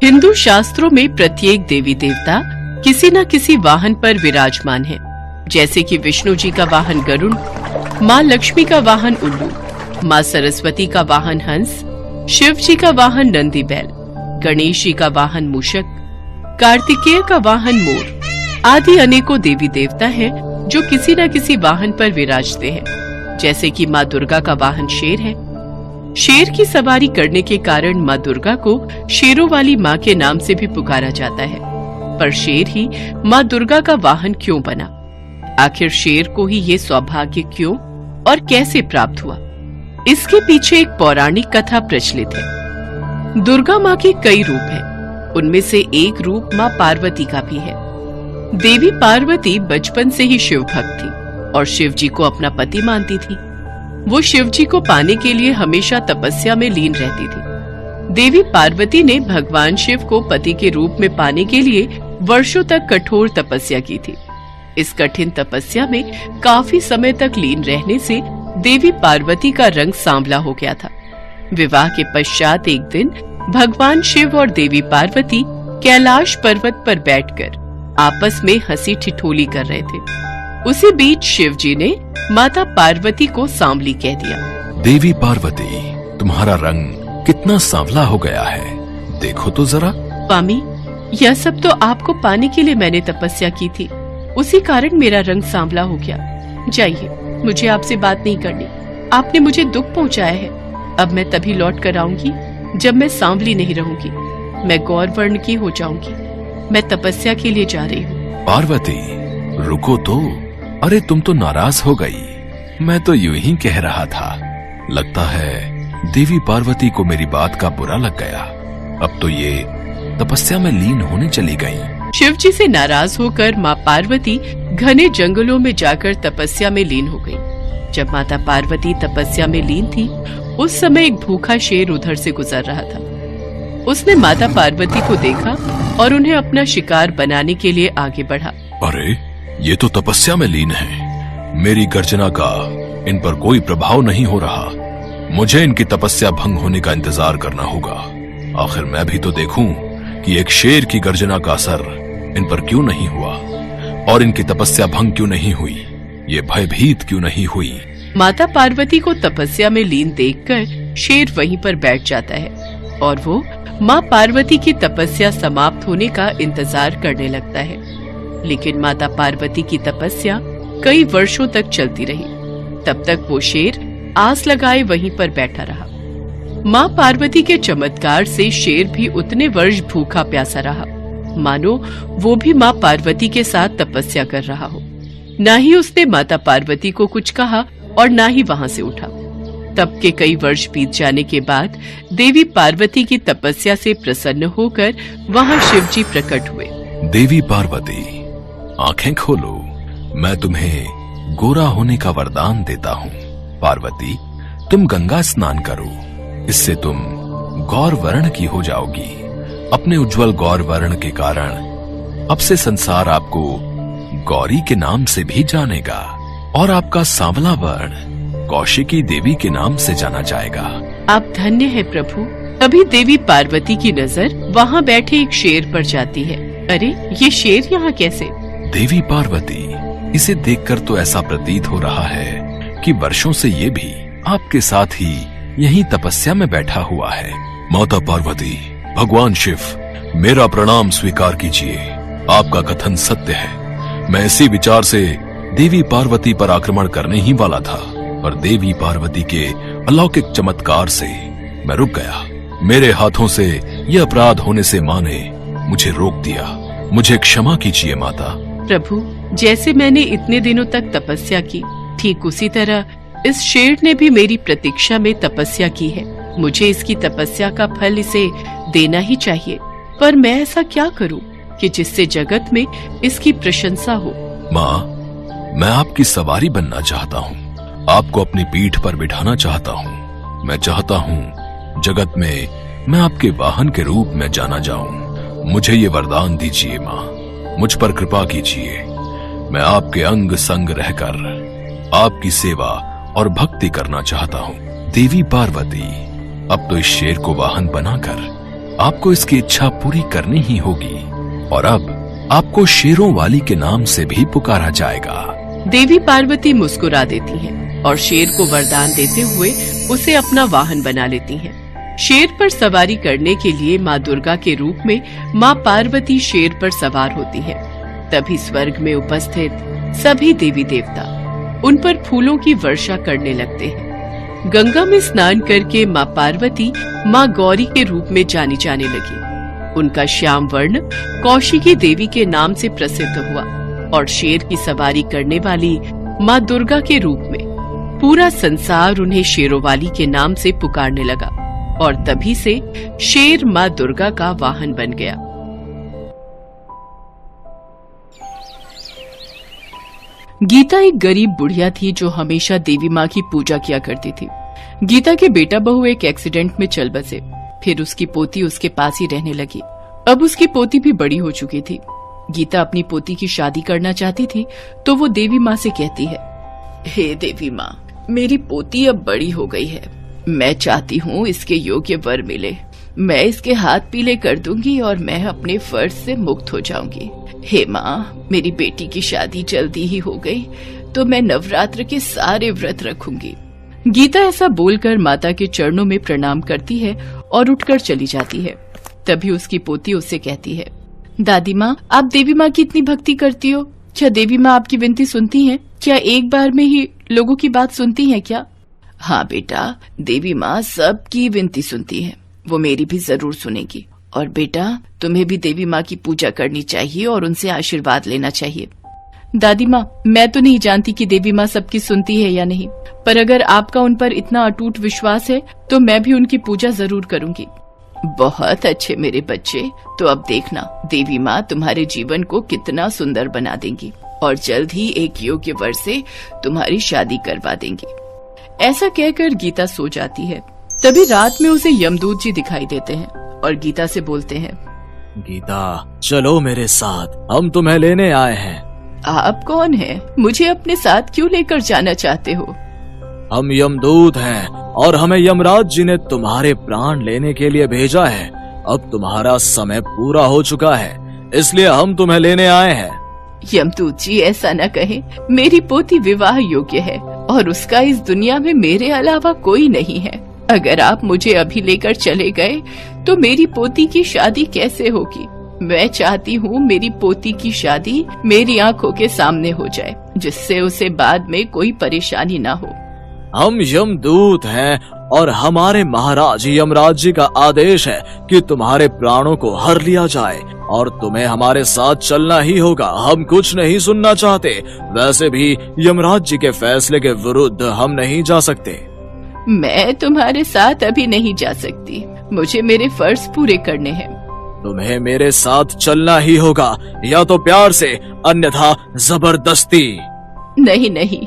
हिंदू शास्त्रों में प्रत्येक देवी देवता किसी न किसी वाहन पर विराजमान है, जैसे कि विष्णु जी का वाहन गरुड़, माँ लक्ष्मी का वाहन उल्लू, माँ सरस्वती का वाहन हंस, शिव जी का वाहन नंदी बैल, गणेश जी का वाहन मूषक, कार्तिकेय का वाहन मोर आदि अनेकों देवी देवता हैं जो किसी न किसी वाहन पर विराजते हैं। जैसे कि माँ दुर्गा का वाहन शेर है। शेर की सवारी करने के कारण माँ दुर्गा को शेरों वाली माँ के नाम से भी पुकारा जाता है। पर शेर ही माँ दुर्गा का वाहन क्यों बना? आखिर शेर को ही ये सौभाग्य क्यों और कैसे प्राप्त हुआ? इसके पीछे एक पौराणिक कथा प्रचलित है। दुर्गा माँ के कई रूप हैं, उनमें से एक रूप माँ पार्वती का भी है। देवी पार्वती बचपन से ही शिव भक्त थी और शिव जी को अपना पति मानती थी। वो शिव जी को पाने के लिए हमेशा तपस्या में लीन रहती थी। देवी पार्वती ने भगवान शिव को पति के रूप में पाने के लिए वर्षों तक कठोर तपस्या की थी। इस कठिन तपस्या में काफी समय तक लीन रहने से देवी पार्वती का रंग सांवला हो गया था। विवाह के पश्चात एक दिन भगवान शिव और देवी पार्वती कैलाश पर्वत पर बैठकर आपस में हंसी ठिठोली कर रहे थे। उसी बीच शिव जी ने माता पार्वती को सांवली कह दिया। देवी पार्वती, तुम्हारा रंग कितना सांवला हो गया है, देखो तो जरा। स्वामी, यह सब तो आपको पाने के लिए मैंने तपस्या की थी, उसी कारण मेरा रंग सांवला हो गया। जाइए, मुझे आपसे बात नहीं करनी। आपने मुझे दुख पहुंचाया है। अब मैं तभी लौट कर आऊंगी जब मैं सांवली नहीं रहूंगी। मैं गौर वर्ण की हो जाऊंगी। मैं तपस्या के लिए जा रही हूँ। पार्वती, रुको तो। अरे तुम तो नाराज हो गई। मैं तो यूं ही कह रहा था। लगता है देवी पार्वती को मेरी बात का बुरा लग गया। अब तो ये तपस्या में लीन होने चली गई। शिव जी से नाराज होकर माँ पार्वती घने जंगलों में जाकर तपस्या में लीन हो गई। जब माता पार्वती तपस्या में लीन थी, उस समय एक भूखा शेर उधर से गुजर रहा था। उसने माता पार्वती को देखा और उन्हें अपना शिकार बनाने के लिए आगे बढ़ा। अरे, ये तो तपस्या में लीन है। मेरी गर्जना का इन पर कोई प्रभाव नहीं हो रहा। मुझे इनकी तपस्या भंग होने का इंतजार करना होगा। आखिर मैं भी तो देखूं कि एक शेर की गर्जना का असर इन पर क्यों नहीं हुआ और इनकी तपस्या भंग क्यों नहीं हुई, ये भयभीत क्यों नहीं हुई। माता पार्वती को तपस्या में लीन देखकर शेर वहीं पर बैठ जाता है और वो माँ पार्वती की तपस्या समाप्त होने का इंतजार करने लगता है। लेकिन माता पार्वती की तपस्या कई वर्षों तक चलती रही। तब तक वो शेर आस लगाए वहीं पर बैठा रहा। माँ पार्वती के चमत्कार से शेर भी उतने वर्ष भूखा प्यासा रहा, मानो वो भी माँ पार्वती के साथ तपस्या कर रहा हो। न ही उसने माता पार्वती को कुछ कहा और न ही वहां से उठा। तब के कई वर्ष बीत जाने के बाद देवी पार्वती की तपस्या से प्रसन्न होकर वहां शिव जी प्रकट हुए। देवी पार्वती, आंखें खोलो। मैं तुम्हें गोरा होने का वरदान देता हूँ। पार्वती, तुम गंगा स्नान करो, इससे तुम गौर वर्ण की हो जाओगी। अपने उज्जवल गौर वर्ण के कारण अब से संसार आपको गौरी के नाम से भी जानेगा और आपका सांवला वर्ण कौशिकी देवी के नाम से जाना जाएगा। आप धन्य है प्रभु। तभी देवी पार्वती की नजर वहाँ बैठे एक शेर पर जाती है। अरे, ये शेर यहाँ कैसे? देवी पार्वती, इसे देखकर तो ऐसा प्रतीत हो रहा है कि वर्षों से ये भी आपके साथ ही यहीं तपस्या में बैठा हुआ है। माता पार्वती, भगवान शिव, मेरा प्रणाम स्वीकार कीजिए। आपका कथन सत्य है। मैं इसी विचार से देवी पार्वती पर आक्रमण करने ही वाला था, पर देवी पार्वती के अलौकिक चमत्कार से मैं रुक गया। मेरे हाथों से यह अपराध होने से माँ ने मुझे रोक दिया। मुझे क्षमा कीजिए माता। प्रभु, जैसे मैंने इतने दिनों तक तपस्या की, ठीक उसी तरह इस शेर ने भी मेरी प्रतीक्षा में तपस्या की है। मुझे इसकी तपस्या का फल इसे देना ही चाहिए। पर मैं ऐसा क्या करूं कि जिससे जगत में इसकी प्रशंसा हो? माँ, मैं आपकी सवारी बनना चाहता हूँ। आपको अपनी पीठ पर बिठाना चाहता हूँ। मैं चाहता हूँ जगत में मैं आपके वाहन के रूप में जाना जाऊं। मुझे ये वरदान दीजिए माँ, मुझ पर कृपा कीजिए। मैं आपके अंग संग रहकर आपकी सेवा और भक्ति करना चाहता हूँ। देवी पार्वती, अब तो इस शेर को वाहन बनाकर आपको इसकी इच्छा पूरी करनी ही होगी और अब आपको शेरों वाली के नाम से भी पुकारा जाएगा। देवी पार्वती मुस्कुरा देती हैं और शेर को वरदान देते हुए उसे अपना वाहन बना लेती हैं। शेर पर सवारी करने के लिए माँ दुर्गा के रूप में माँ पार्वती शेर पर सवार होती है। तभी स्वर्ग में उपस्थित सभी देवी देवता उन पर फूलों की वर्षा करने लगते हैं। गंगा में स्नान करके माँ पार्वती माँ गौरी के रूप में जानी जाने लगी। उनका श्याम वर्ण कौशिकी देवी के नाम से प्रसिद्ध हुआ और शेर की सवारी करने वाली माँ दुर्गा के रूप में पूरा संसार उन्हें शेरोवाली के नाम से पुकारने लगा और तभी से शेर माँ दुर्गा का वाहन बन गया। गीता एक गरीब बुढ़िया थी जो हमेशा देवी माँ की पूजा किया करती थी। गीता के बेटा बहू एक एक्सीडेंट में चल बसे, फिर उसकी पोती उसके पास ही रहने लगी। अब उसकी पोती भी बड़ी हो चुकी थी। गीता अपनी पोती की शादी करना चाहती थी तो वो देवी माँ से कहती है, हे देवी माँ, मेरी पोती अब बड़ी हो गई है। मैं चाहती हूँ इसके योग्य वर मिले। मैं इसके हाथ पीले कर दूंगी और मैं अपने फर्ज से मुक्त हो जाऊंगी। हे माँ, मेरी बेटी की शादी जल्दी ही हो गई तो मैं नवरात्र के सारे व्रत रखूंगी। गीता ऐसा बोलकर माता के चरणों में प्रणाम करती है और उठकर चली जाती है। तभी उसकी पोती उससे कहती है, दादी माँ, आप देवी माँ की इतनी भक्ति करती हो, क्या देवी माँ आपकी विनती सुनती हैं? क्या एक बार में ही लोगों की बात सुनती हैं क्या? हाँ बेटा, देवी माँ सबकी विनती सुनती है, वो मेरी भी जरूर सुनेगी। और बेटा, तुम्हें भी देवी माँ की पूजा करनी चाहिए और उनसे आशीर्वाद लेना चाहिए। दादी माँ, मैं तो नहीं जानती कि देवी माँ सबकी सुनती है या नहीं, पर अगर आपका उन पर इतना अटूट विश्वास है तो मैं भी उनकी पूजा जरूर करूंगी। बहुत अच्छे मेरे बच्चे, तो अब देखना देवी माँ तुम्हारे जीवन को कितना सुंदर बना देंगी और जल्द ही एक योग्य वर से तुम्हारी शादी करवा देंगी। ऐसा कहकर गीता सो जाती है। तभी रात में उसे यमदूत जी दिखाई देते हैं और गीता से बोलते हैं, गीता, चलो मेरे साथ, हम तुम्हें लेने आए हैं। आप कौन हैं? मुझे अपने साथ क्यों लेकर जाना चाहते हो? हम यमदूत हैं और हमें यमराज जी ने तुम्हारे प्राण लेने के लिए भेजा है। अब तुम्हारा समय पूरा हो चुका है, इसलिए हम तुम्हें लेने आए हैं। यमदूत जी, ऐसा न कहें। मेरी पोती विवाह योग्य है और उसका इस दुनिया में मेरे अलावा कोई नहीं है। अगर आप मुझे अभी लेकर चले गए तो मेरी पोती की शादी कैसे होगी? मैं चाहती हूँ मेरी पोती की शादी मेरी आंखों के सामने हो जाए, जिससे उसे बाद में कोई परेशानी ना हो। हम यमदूत हैं और हमारे महाराज यमराज जी का आदेश है कि तुम्हारे प्राणों को हर लिया जाए और तुम्हें हमारे साथ चलना ही होगा। हम कुछ नहीं सुनना चाहते। वैसे भी यमराज जी के फैसले के विरुद्ध हम नहीं जा सकते। मैं तुम्हारे साथ अभी नहीं जा सकती, मुझे मेरे फर्ज पूरे करने हैं। तुम्हें मेरे साथ चलना ही होगा, या तो प्यार से, अन्यथा जबरदस्ती। नहीं नहीं,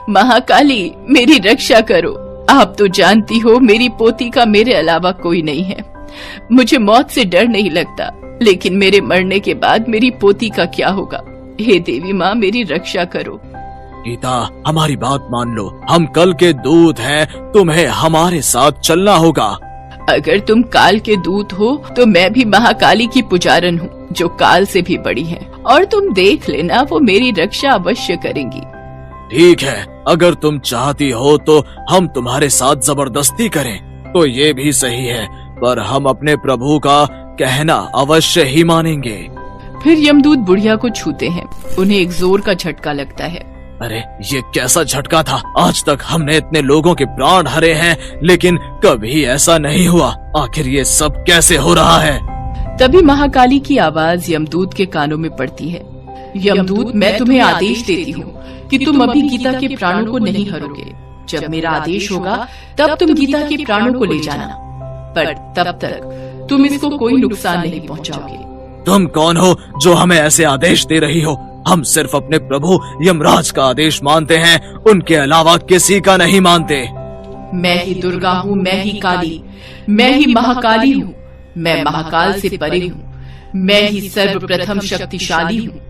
महाकाली, मेरी रक्षा करो। आप तो जानती हो मेरी पोती का मेरे अलावा कोई नहीं है। मुझे मौत से डर नहीं लगता, लेकिन मेरे मरने के बाद मेरी पोती का क्या होगा? हे देवी माँ, मेरी रक्षा करो। गीता, हमारी बात मान लो, हम कल के दूत हैं, तुम्हें हमारे साथ चलना होगा। अगर तुम काल के दूत हो तो मैं भी महाकाली की पुजारन हूँ, जो काल से भी बड़ी है, और तुम देख लेना वो मेरी रक्षा अवश्य करेंगी। ठीक है, अगर तुम चाहती हो तो हम तुम्हारे साथ जबरदस्ती करें तो ये भी सही है, पर हम अपने प्रभु का कहना अवश्य ही मानेंगे। फिर यमदूत बुढ़िया को छूते हैं। उन्हें एक जोर का झटका लगता है। अरे, ये कैसा झटका था? आज तक हमने इतने लोगों के प्राण हरे हैं, लेकिन कभी ऐसा नहीं हुआ। आखिर ये सब कैसे हो रहा है? तभी महाकाली की आवाज यमदूत के कानों में पड़ती है। यमदूत, मैं तुम्हें आदेश देती हूँ कि तुम अभी गीता के प्राणों को नहीं हरोगे। जब मेरा आदेश होगा तब तुम गीता के प्राणों को ले जाना, पर तब तक तुम इसको कोई नुकसान नहीं पहुँचाओगे। तुम कौन हो जो हमें ऐसे आदेश दे रही हो? हम सिर्फ अपने प्रभु यमराज का आदेश मानते हैं, उनके अलावा किसी का नहीं मानते। मैं ही दुर्गा हूँ, मैं ही काली, मैं ही महाकाली हूँ। मैं महाकाल से परे हूँ, मैं ही सर्वप्रथम शक्तिशाली हूँ।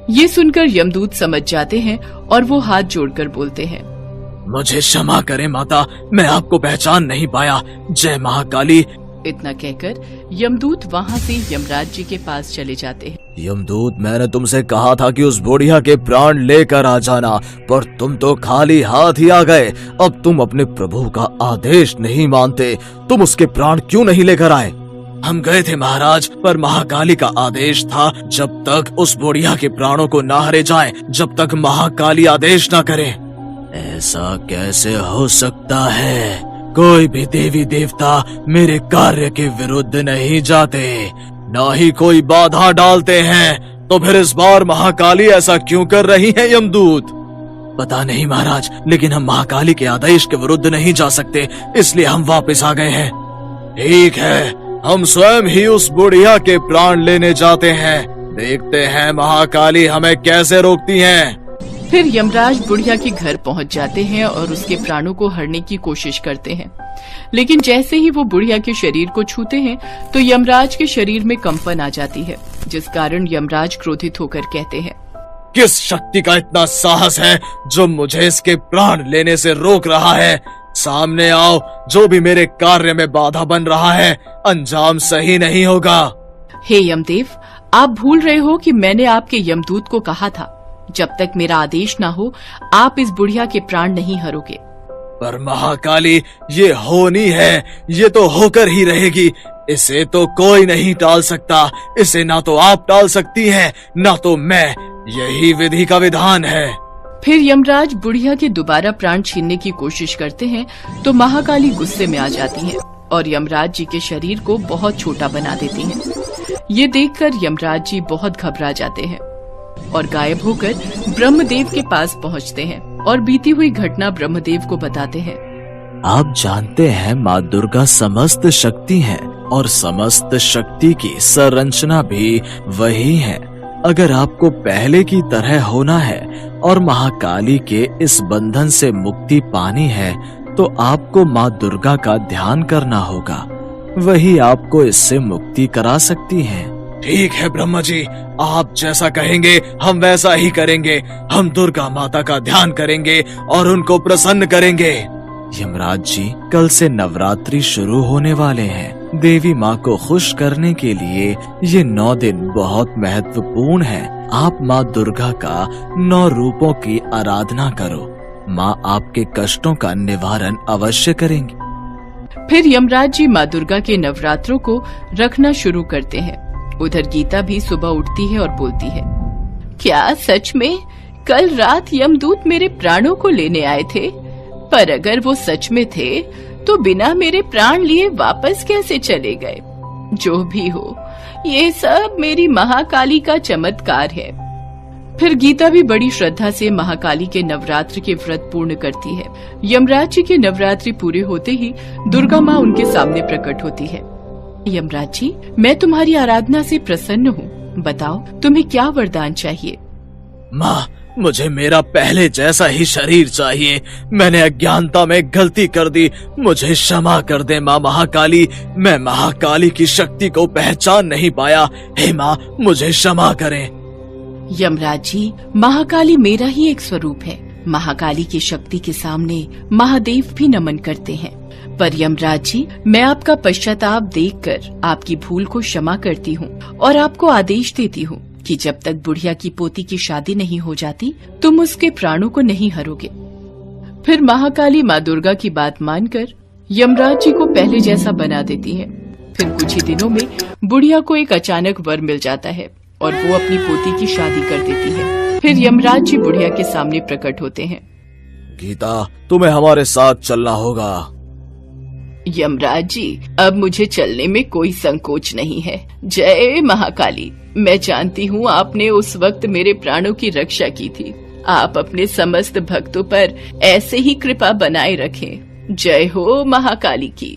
ये सुनकर यमदूत समझ जाते हैं और वो हाथ जोड़कर बोलते हैं, मुझे क्षमा करें माता, मैं आपको पहचान नहीं पाया। जय महाकाली, इतना कहकर यमदूत वहाँ से यमराज जी के पास चले जाते हैं। यमदूत, मैंने तुमसे कहा था कि उस बुढ़िया के प्राण लेकर आ जाना, पर तुम तो खाली हाथ ही आ गए। अब तुम अपने प्रभु का आदेश नहीं मानते, तुम उसके प्राण क्यों नहीं लेकर आए? हम गए थे महाराज, पर महाकाली का आदेश था जब तक उस बुढ़िया के प्राणों को ना हरे जाए, जब तक महाकाली आदेश ना करे। ऐसा कैसे हो सकता है? कोई भी देवी देवता मेरे कार्य के विरुद्ध नहीं जाते, ना ही कोई बाधा डालते हैं। तो फिर इस बार महाकाली ऐसा क्यों कर रही है यमदूत? पता नहीं महाराज, लेकिन हम महाकाली के आदेश के विरुद्ध नहीं जा सकते, इसलिए हम वापस आ गए हैं। ठीक है, हम स्वयं ही उस बुढ़िया के प्राण लेने जाते हैं, देखते हैं महाकाली हमें कैसे रोकती हैं। फिर यमराज बुढ़िया के घर पहुंच जाते हैं और उसके प्राणों को हरने की कोशिश करते हैं, लेकिन जैसे ही वो बुढ़िया के शरीर को छूते हैं तो यमराज के शरीर में कंपन आ जाती है, जिस कारण यमराज क्रोधित होकर कहते हैं, किस शक्ति का इतना साहस है जो मुझे इसके प्राण लेने से रोक रहा है? सामने आओ, जो भी मेरे कार्य में बाधा बन रहा है अंजाम सही नहीं होगा। हे यमदेव, आप भूल रहे हो कि मैंने आपके यमदूत को कहा था, जब तक मेरा आदेश ना हो आप इस बुढ़िया के प्राण नहीं हरोगे। पर महाकाली, ये होनी है, ये तो होकर ही रहेगी, इसे तो कोई नहीं टाल सकता। इसे ना तो आप टाल सकती हैं, ना तो मैं, यही विधि का विधान है। फिर यमराज बुढ़िया के दोबारा प्राण छीनने की कोशिश करते हैं तो महाकाली गुस्से में आ जाती हैं और यमराज जी के शरीर को बहुत छोटा बना देती हैं। ये देखकर यमराज जी बहुत घबरा जाते हैं और गायब होकर ब्रह्मदेव के पास पहुंचते हैं और बीती हुई घटना ब्रह्मदेव को बताते हैं। आप जानते हैं माँ दुर्गा समस्त शक्ति हैं और समस्त शक्ति की संरचना भी वही है। अगर आपको पहले की तरह होना है और महाकाली के इस बंधन से मुक्ति पानी है तो आपको माँ दुर्गा का ध्यान करना होगा, वही आपको इससे मुक्ति करा सकती हैं। ठीक है ब्रह्मा जी, आप जैसा कहेंगे हम वैसा ही करेंगे। हम दुर्गा माता का ध्यान करेंगे और उनको प्रसन्न करेंगे। यमराज जी, कल से नवरात्रि शुरू होने वाले हैं। देवी माँ को खुश करने के लिए ये 9 दिन बहुत महत्वपूर्ण हैं। आप माँ दुर्गा का 9 रूपों की आराधना करो, माँ आपके कष्टों का निवारण अवश्य करेंगी। फिर यमराज जी माँ दुर्गा के नवरात्रों को रखना शुरू करते हैं। उधर गीता भी सुबह उठती है और बोलती है, क्या सच में कल रात यमदूत मेरे प्राणों को लेने आए थे? पर अगर वो सच में थे तो बिना मेरे प्राण लिए वापस कैसे चले गए? जो भी हो, ये सब मेरी महाकाली का चमत्कार है। फिर गीता भी बड़ी श्रद्धा से महाकाली के नवरात्र के व्रत पूर्ण करती है। यमराज जी के नवरात्रि पूरे होते ही दुर्गा माँ उनके सामने प्रकट होती है। यमराज जी, मैं तुम्हारी आराधना से प्रसन्न हूँ, बताओ तुम्हें क्या वरदान चाहिए? माँ, मुझे मेरा पहले जैसा ही शरीर चाहिए। मैंने अज्ञानता में गलती कर दी, मुझे क्षमा कर दे माँ महाकाली। मैं महाकाली की शक्ति को पहचान नहीं पाया, हे माँ मुझे क्षमा करें। यमराज जी, महाकाली मेरा ही एक स्वरूप है। महाकाली की शक्ति के सामने महादेव भी नमन करते हैं। पर यमराज जी, मैं आपका पश्चाताप देखकर आपकी भूल को क्षमा करती हूँ और आपको आदेश देती हूँ कि जब तक बुढ़िया की पोती की शादी नहीं हो जाती तुम उसके प्राणों को नहीं हरोगे। फिर महाकाली माँ दुर्गा की बात मानकर यमराज जी को पहले जैसा बना देती है। फिर कुछ ही दिनों में बुढ़िया को एक अचानक वर मिल जाता है और वो अपनी पोती की शादी कर देती है। फिर यमराज जी बुढ़िया के सामने प्रकट होते हैं। गीता, तुम्हें हमारे साथ चलना होगा। यमराज जी, अब मुझे चलने में कोई संकोच नहीं है। जय महाकाली। मैं जानती हूँ आपने उस वक्त मेरे प्राणों की रक्षा की थी। आप अपने समस्त भक्तों पर ऐसे ही कृपा बनाए रखें। जय हो महाकाली की।